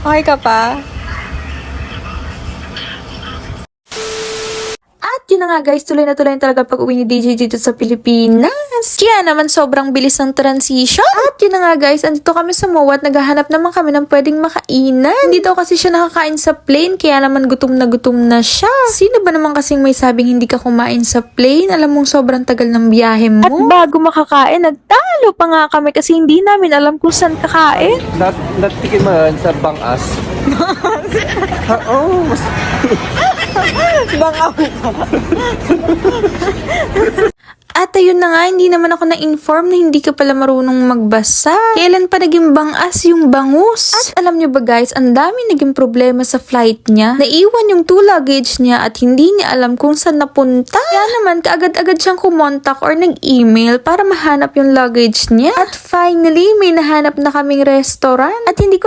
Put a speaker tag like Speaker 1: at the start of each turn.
Speaker 1: Okay ka pa? At yun na nga guys, tuloy na talaga pag-uwi ni DJ dito sa Pilipinas. Kaya naman sobrang bilis ng transition. At yun na nga guys, andito kami sa MOA at naghahanap naman kami ng pwedeng makainan. Hindi daw kasi siya nakakain sa plane, kaya naman gutom na siya. Sino ba naman kasing may sabing hindi ka kumain sa plane? Alam mong sobrang tagal ng biyahe mo. At bago makakain, nagtalo pa nga kami kasi hindi namin alam kung saan kakain.
Speaker 2: Natikim mo yan sa bangas. Oo, mas...
Speaker 1: Bangaw ka. At ayun na nga, hindi naman ako na-inform na hindi ka pala marunong magbasa. Kailan pa naging bangas yung bangus? At alam nyo ba guys, ang dami naging problema sa flight niya. Naiwan yung 2 luggage niya at hindi niya alam kung saan napunta. Kaya naman, kaagad-agad siyang kumontak or nag-email para mahanap yung luggage niya. At finally, may nahanap na kaming restaurant. At hindi ko